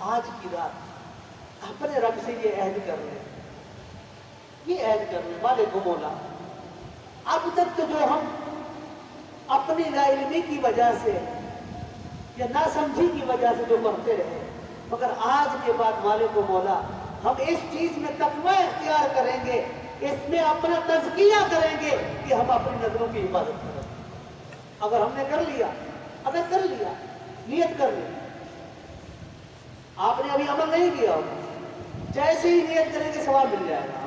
آج کی رات اپنے رب سے یہ عہد کر لیں، یہ عہد کر لیں، مالک مولا اب تک تو جو ہم اپنی لا علمی کی وجہ سے یا نہ سمجھی کی وجہ سے جو کرتے رہے، مگر آج کے بعد مالک مولا ہم اس چیز میں تقوی اختیار کریں گے، اس میں اپنا تزکیہ کریں گے کہ ہم اپنی نظروں کی حفاظت کریں۔ اگر ہم نے کر لیا، اگر کر لیا، نیت کر لی، آپ نے ابھی عمل نہیں کیا ہوگا، جیسے ہی نیت کریں گے ثواب مل جائے گا۔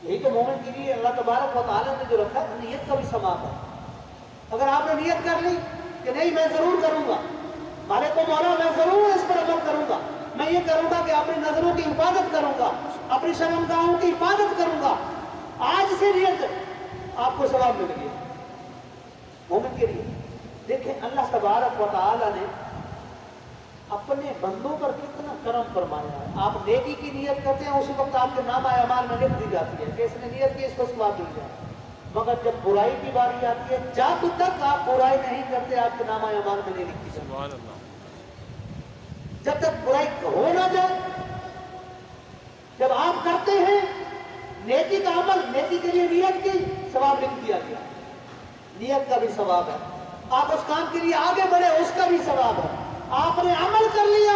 یہی تو مومن کے لیے اللہ تبارک و تعالیٰ نے جو رکھا ہے، نیت کا بھی ثواب ہے۔ اگر آپ نے نیت کر لی کہ نہیں میں ضرور کروں گا، مالک مولا میں ضرور اس پر عمل کروں گا، میں یہ کروں گا کہ اپنی نظروں کی حفاظت کروں گا، اپنی شرمگاہوں کی حفاظت کروں گا، آج سے نیت، آپ کو ثواب مل گیا مومن کے لیے۔ دیکھیں اللہ تبارک و تعالیٰ نے اپنے بندوں پر کتنا کرم فرمایا ہے۔ آپ نیکی کی نیت کرتے ہیں، اسی وقت آپ کے نامہ اعمال میں لکھ دی جاتی ہے کہ اس نے نیت کی، اس کو ثواب مل جائے۔ مگر جب برائی کی باری آتی ہے، جب تک آپ برائی نہیں کرتے آپ کے نامہ اعمال میں نہیں لکھی جاتی۔ سبحان اللہ۔ جب تک برائی ہو نہ جائے، جب آپ کرتے ہیں نیکی کا عمل، نیکی کے لیے نیت کی، ثواب لکھ دیا گیا، نیت کا بھی ثواب ہے۔ آپ اس کام کے لیے آگے بڑھے، اس کا بھی ثواب ہے۔ آپ نے عمل کر لیا،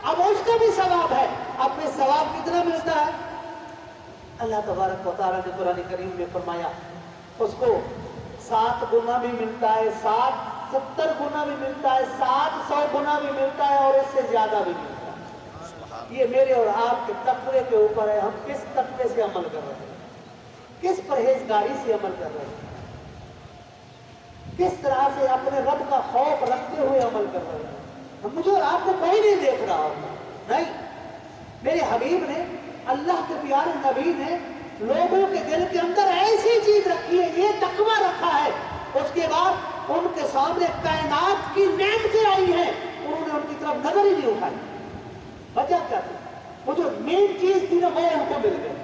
اب اس کا بھی ثواب ہے۔ اب میں ثواب کتنا ملتا ہے؟ اللہ تبارک و تعالیٰ نے قرآن کریم میں فرمایا اس کو 7 گنا بھی ملتا ہے، 70 گنا بھی ملتا ہے، 700 گنا بھی ملتا ہے، اور اس سے زیادہ بھی ملتا ہے۔ یہ میرے اور آپ کے تقوی کے اوپر ہے، ہم کس تقوی سے عمل کر رہے ہیں، کس پرہیزگاری سے عمل کر رہے ہیں، کس طرح سے اپنے رب کا خوف رکھتے ہوئے عمل کر رہے ہیں۔ مجھے اور آپ کو کوئی نہیں دیکھ رہا ہوتا، نہیں، میرے حبیب نے، اللہ کے پیارے نبی نے لوگوں کے دل کے اندر ایسی چیز رکھی ہے، یہ تقوی رکھا ہے، اس کے بعد ان کے سامنے کائنات کی نعمتیں آئی ہیں، انہوں نے ان کی طرف نظر ہی نہیں اٹھائی۔ وجہ کیا تھی؟ وہ جو مین چیز تھی نا وہ ان کو مل گئی۔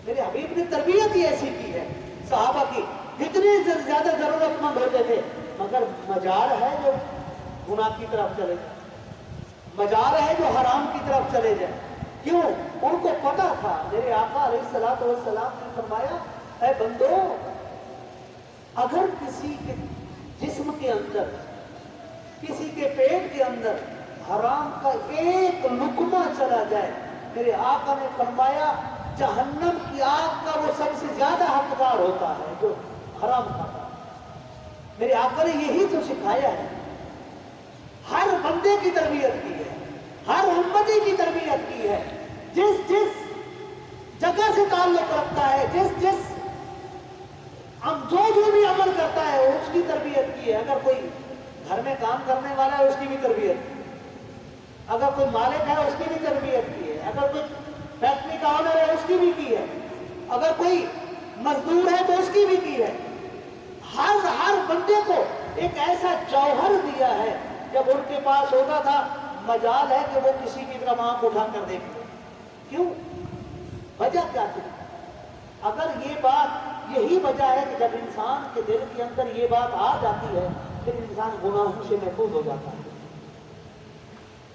میرے حبیب نے تربیت ہی ایسی کی ہے صحابہ کی، جتنے زیادہ ضرورت مند ہوتے تھے، مگر مجال ہے جو گناہ کی طرف چلے جائے، مجال ہے جو حرام کی طرف چلے جائے۔ کیوں؟ ان کو پتا تھا، میرے آقا علیہ الصلوۃ والسلام نے فرمایا، اے بندو، اگر کسی کے جسم کے اندر، کسی کے پیٹ کے اندر حرام کا ایک لقمہ چلا جائے، میرے آقا نے فرمایا جہنم کی آگ کا وہ سب سے زیادہ حقدار ہوتا ہے جو حرام کھاتا ہے۔ میرے آقا نے یہی تو سکھایا ہے، ہر بندے کی تربیت کی ہے، ہر امتی کی تربیت کی ہے، جس جس جگہ سے تعلق رکھتا ہے، جس جو بھی عمل کرتا ہے اس کی تربیت کی ہے۔ اگر کوئی گھر میں کام کرنے والا ہے اس کی بھی تربیت کی، اگر کوئی مالک ہے اس کی بھی تربیت کی ہے، اگر کوئی فیکٹری کا آنر ہے اس کی بھی کی ہے، اگر کوئی مزدور ہے تو اس کی بھی کی ہے۔ ہر بندے کو ایک ایسا جوہر دیا ہے، جب ان کے پاس ہوتا تھا مجال ہے کہ وہ کسی کی طرف آنکھ اٹھا کر دیکھتے۔ کیوں؟ وجہ کیا تھی؟ اگر یہ بات، یہی وجہ ہے کہ جب انسان کے دل کے اندر یہ بات آ جاتی ہے پھر انسان گناہوں سے محفوظ ہو جاتا ہے۔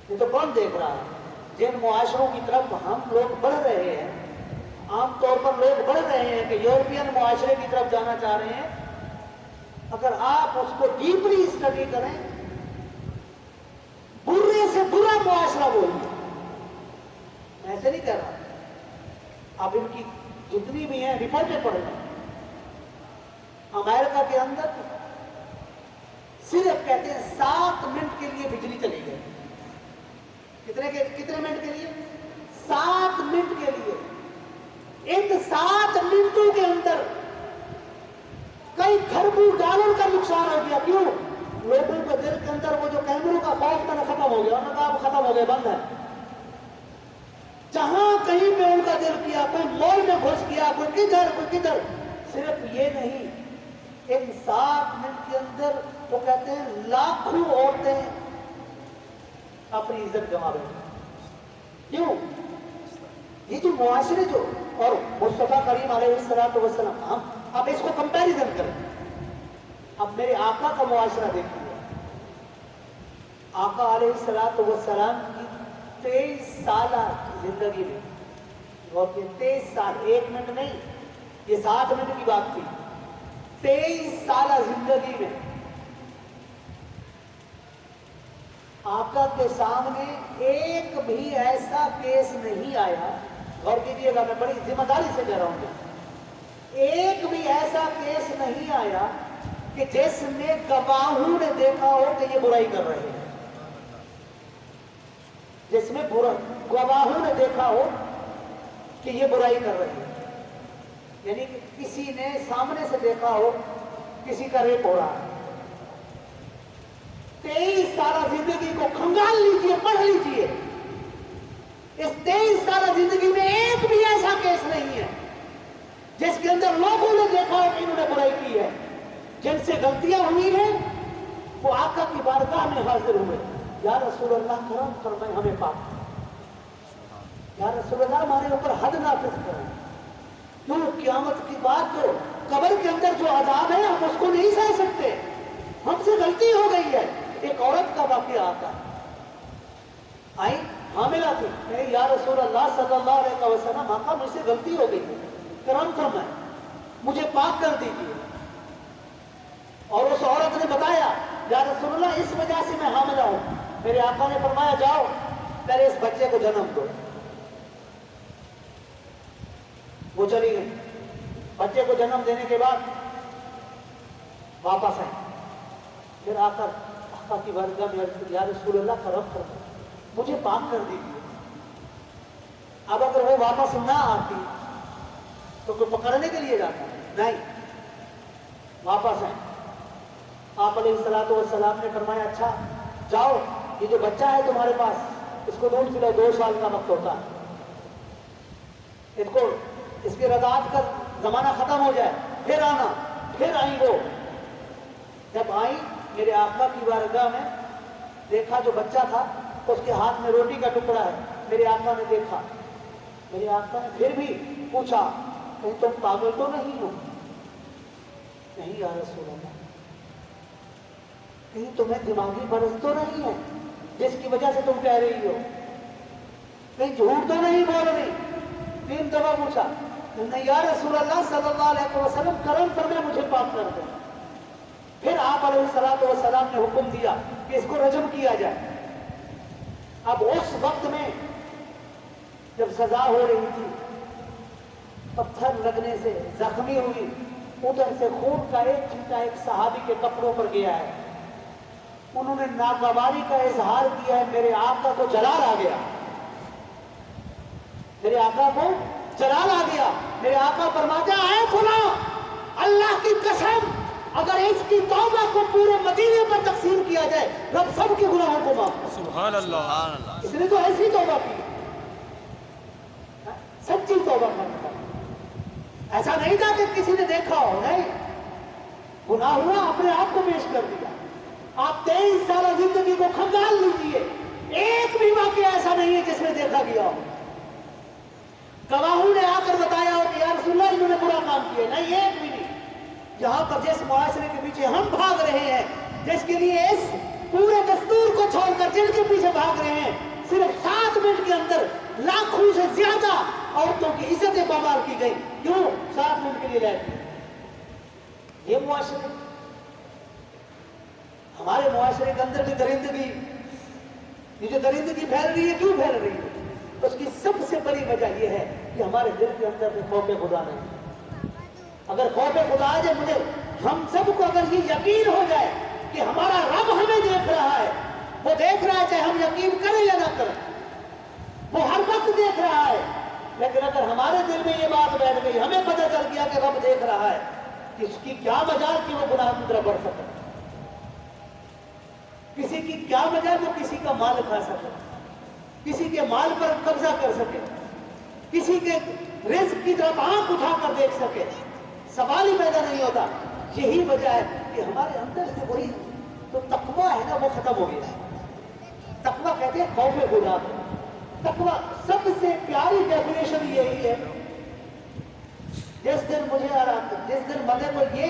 یہ تو کون دیکھ رہا ہے؟ جن معاشروں کی طرف ہم لوگ بڑھ رہے ہیں، عام طور پر لوگ بڑھ رہے ہیں کہ یورپین معاشرے کی طرف جانا چاہ رہے ہیں، اگر آپ اس کو ڈیپلی اسٹڈی کریں، برے سے برا معاشرہ بولیں، ایسے نہیں کہہ رہا، اب ان کی جتنی بھی ہیں رپورٹیں پڑھ لیں۔ امریکہ کے اندر صرف کہتے ہیں 7 منٹ کے لیے بجلی چلی گئی۔ کتنے منٹ کے لیے؟ 7 منٹ کے لیے۔ ان 7 منٹوں کے اندر کئی کھربوں ڈالر کا نقصان ہو گیا۔ کیوں؟ لوگوں کے دل کے اندر وہ جو کیمروں کا خوف تھا ختم ہو گیا، انہوں نے کہا ختم ہو گیا، بند ہے۔ جہاں کہیں پہ ان کا دل کیا، کوئی مال میں گھس گیا، کوئی کدھر، صرف یہ نہیں، ان 7 منٹ کے اندر وہ کہتے ہیں لاکھوں عورتیں اپنی عزت گنوا رہی ہیں۔ کیوں؟ یہ جو معاشرے جو، اور مصطفیٰ کریم علیہ الصلوۃ والسلام، ہم اب اس کو کمپیریزن کریں، اب میرے آقا کا معاشرہ دیکھیے، آقا علیہ السلام کی 23 سالہ زندگی میں، اور 23 سال، 1 منٹ نہیں، یہ 60 منٹ کی بات تھی، 23 سالہ زندگی میں آقا کے سامنے ایک بھی ایسا کیس نہیں آیا، غور کیجیے گا، میں بڑی ذمہ داری سے کہہ رہا ہوں، ایک بھی ایسا کیس نہیں آیا کہ جس میں گواہوں نے دیکھا ہو کہ یہ برائی کر رہے ہیں، جس میں گواہوں نے دیکھا ہو کہ یہ برائی کر رہے ہیں، یعنی کہ کسی نے سامنے سے دیکھا ہو کسی کا ریپ ہو رہا ہے۔ 23 سالہ زندگی کو کھنگال لیجئے، پڑھ لیجئے، اس 23 سالہ زندگی میں ایک بھی ایسا کیس نہیں ہے جس کے اندر لوگوں نے دیکھا ہو کہ انہوں نے برائی کی ہے۔ جن سے غلطیاں ہوئی ہیں وہ آقا کی بارگاہ میں حاضر ہوئے، یا رسول اللہ کرم فرمائے ہمیں پاک، یا رسول اللہ ہمارے اوپر حد نافذ کریں، کیوں قیامت کی بات جو قبر کے اندر جو عذاب ہے ہم اس کو نہیں سہ سکتے، ہم سے غلطی ہو گئی ہے۔ ایک عورت کا واقعہ آتا ہے، آئی حاملہ تھی، کہ یا رسول اللہ صلی اللہ علیہ وسلم آقا مجھ سے غلطی ہو گئی ہے، کرم فرمائے مجھے پاک کر دیجیے، اور اس عورت نے بتایا یا رسول اللہ اس وجہ سے میں حاملہ ہوں، میرے آقا نے فرمایا جاؤ پہلے اس بچے کو جنم دو۔ وہ چلی گئی، بچے کو جنم دینے کے بعد واپس آئے، پھر آ کر آقا کی بارگاہ میں عرض کی یا رسول اللہ کرم فرمائے مجھے پاک کر دیجیے۔ اب اگر وہ واپس نہ آتی تو کوئی پکڑنے کے لیے جاتا نہیں، واپس آئے، آپ علیہ السلام نے فرمایا اچھا جاؤ، یہ جو بچہ ہے تمہارے پاس اس کو دودھ پلاؤ، 2 سال کا وقت ہوتا ہے، اس کی رضاعت کا زمانہ ختم ہو جائے پھر آنا۔ پھر آئی، وہ جب آئی میرے آقا کی بارگاہ میں دیکھا جو بچہ تھا اس کے ہاتھ میں روٹی کا ٹکڑا ہے، میرے آقا نے دیکھا، میرے آقا نے پھر بھی پوچھا کہیں تم پاگل تو نہیں ہو؟ نہیں یا رسول اللہ، کہیں تمہیں دماغی مرض تو نہیں ہے جس کی وجہ سے تم کہہ رہی ہو؟ کہیں جھوٹ تو نہیں بول رہی؟ 3 دفعہ پوچھا، نہیں یا رسول اللہ صلی اللہ علیہ وسلم کرم فرمائے مجھے پاک کر دیں۔ پھر آپ علیہ السلام نے حکم دیا کہ اس کو رجم کیا جائے۔ اب اس وقت میں جب سزا ہو رہی تھی، پتھر لگنے سے زخمی ہوئی، ادھر سے خون کا ایک چھینٹا ایک صحابی کے کپڑوں پر گیا ہے، انہوں نے ناگواری کا اظہار کیا ہے، میرے آقا کو جلال آ گیا، میرے آقا کو جلال آ گیا۔ میرے آقا فرماتے ہیں اے فلاں، اللہ کی قسم اگر اس کی توبہ کو پورے مدینے پر تقسیم کیا جائے رب سب کے گناہوں کو معاف کرے۔ سبحان اللہ، اس نے تو ایسی توبہ کی، سچی توبہ کرتا، ایسا نہیں تھا کہ کسی نے دیکھا ہو، نہیں، گناہ ہوا اپنے آپ کو پیش کر دیا۔ آپ 23 سالہ زندگی کو کھنگال لیجئے، ایک بھی واقعہ ایسا نہیں ہے جس میں دیکھا گیا ہو، گواہوں نے آ کر بتایا ہو کہ یا رسول اللہ انہوں نے برا کام کیا، نہیں، ایک بھی نہیں۔ یہاں پر جس معاشرے کے پیچھے ہم بھاگ رہے ہیں، جس کے لیے اس پورے دستور کو چھوڑ کر جن کے پیچھے بھاگ رہے ہیں، صرف 7 منٹ کے اندر لاکھوں سے زیادہ عورتوں کی عزتیں پامال کی گئی، کیوں؟ 7 منٹ کے لیے رہتی۔ یہ معاشرے، ہمارے معاشرے کے اندر بھی درندگی، یہ جو درندگی پھیل رہی ہے، کیوں پھیل رہی ہے؟ اس کی سب سے بڑی وجہ یہ ہے کہ ہمارے دل کے اندر خوف خدا نہیں۔ اگر خوف خدا ہے مجھے، ہم سب کو اگر یہ یقین ہو جائے کہ ہمارا رب ہمیں دیکھ رہا ہے، وہ دیکھ رہا ہے چاہے ہم یقین کریں یا نہ کریں، وہ ہر وقت دیکھ رہا ہے، لیکن اگر ہمارے دل میں یہ بات بیٹھ گئی، ہمیں پتہ چل گیا کہ رب دیکھ رہا ہے، کہ اس کی کیا مجال کہ وہ گناہ کی طرف بڑھ سکے، کسی کی کیا مجال وہ کسی کا مال کھا سکے، کسی کے مال پر قبضہ کر سکے، کسی کے رزق کی طرف آنکھ اٹھا کر دیکھ سکے، سوال ہی پیدا نہیں ہوتا۔ یہی وجہ ہے کہ ہمارے اندر سے وہی تو تقویٰ ہے نا وہ ختم ہو گیا۔ تقویٰ کہتے ہیں خوف خدا، تقویٰ سب سے پیاری ڈیفینیشن یہی ہے، جس دن مجھے جس دن بندے کو یہ